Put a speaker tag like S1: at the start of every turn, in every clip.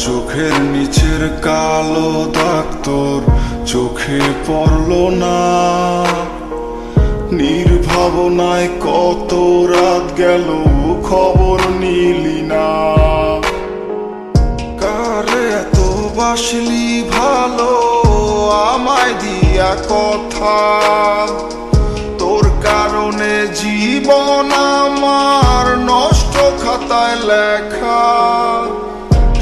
S1: চোখের নিচের কালো দাগ তোর চোখে পড়লো না। নির্ভাবনায় কত রাত গেল খবর নিলি না। কারে এত বাসলি ভালো আমায় দিয়া কথা, তোর কারণে জীবন আমার নষ্ট খাতায় লেখা।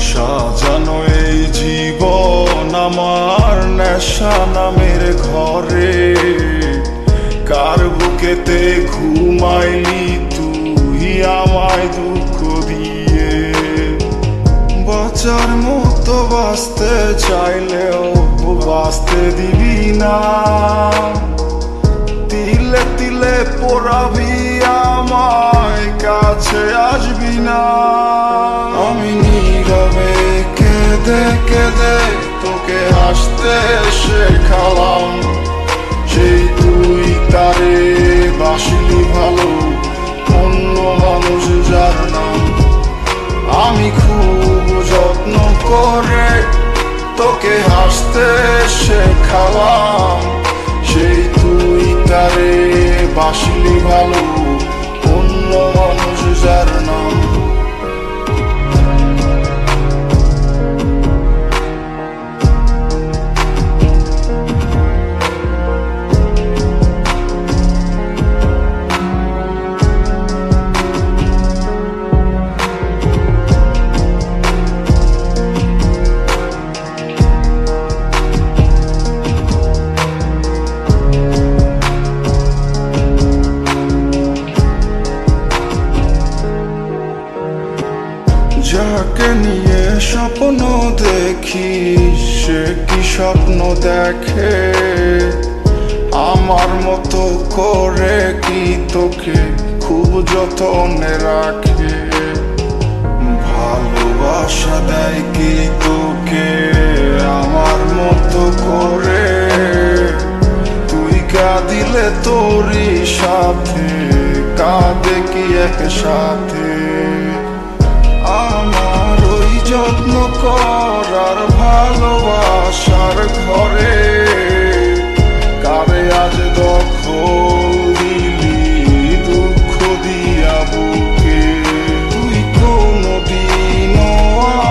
S1: সাজানো এই জীবন আমার নেশা নামের ঘরে, কার বুকেতে ঘুমাইলি তুই আমায় দুঃখ দিয়ে। বাঁচার মতো বাঁচতে চাইলেও বাঁচতে দিবি না, তিলে তিলে পোড়াবি আমায়, কাছে আসবি না। আমি নীরবে কেঁদে কেঁদে তোকে হাসতে শেখালাম, সেই তুই তারে বাসলি ভালো অন্য মানুষ যার নাম। আমি খুব যত্ন করে তোকে হাসতে শেখালাম, সেই তুই তারে বাসলি ভালো অন্য মানুষ যার নাম। যাকে নিয়ে স্বপ্ন দেখি সে কি স্বপ্ন দেখে, আমার মতো করে কি তোকে খুব যত্নে রাখে। ভালোবাসা দেয় কি তোকে আমার মতো করে, তুই কাঁদিলে তোরই সাথে কাঁদে কি একসাথে। আমার ওই যত্ন করার ভালোবাসার ঘরে, কারে আজ দখল দিলি দুঃখ দিয়া বুকে। তুই কোনদিনও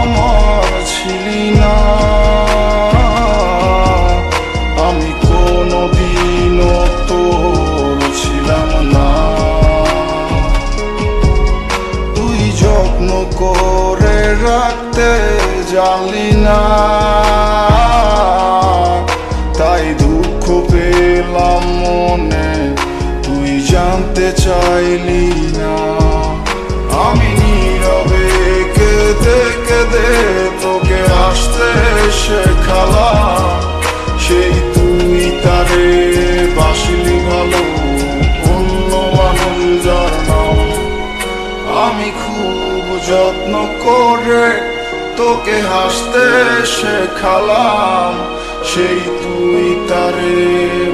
S1: আমার ছিলি না, আমি কোনদিনও তোর ছিলাম না। যত্ন করে রাখতে জানলি না, তাই দুঃখ পেলাম মনে তুই জানতে চাইলি না। আমি নীরবে কেঁদে কেঁদে তোকে হাসতে শেখালাম, সেই তুই তারে বাসলি ভালো অন্য মানুষ যার নাম। আমি খুব যত্ন করে তোকে হাসতে শেখালাম, সেই তুই তারে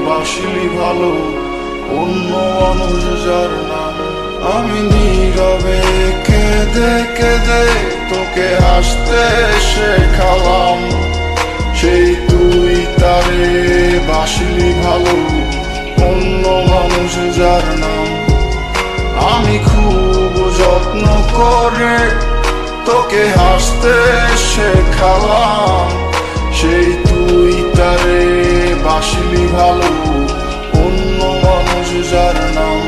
S1: বাসলি ভালো অন্য মানুষ যার নাম। আমি নীরবে কেঁদে কেঁদে তোকে হাসতে শেখালাম, সেই তুই তারে বাসলি ভালো অন্য মানুষ যার নাম। আমি খুব যত্ন করে তোকে হাসতে শেখালাম, সেই তুই তারে বাসলি ভালো অন্য মানুষ যার নাম।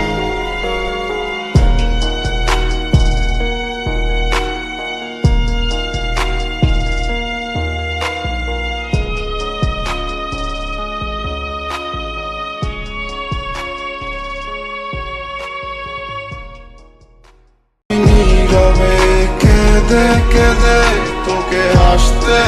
S1: কেঁদে কেঁদে তোকে হাসতে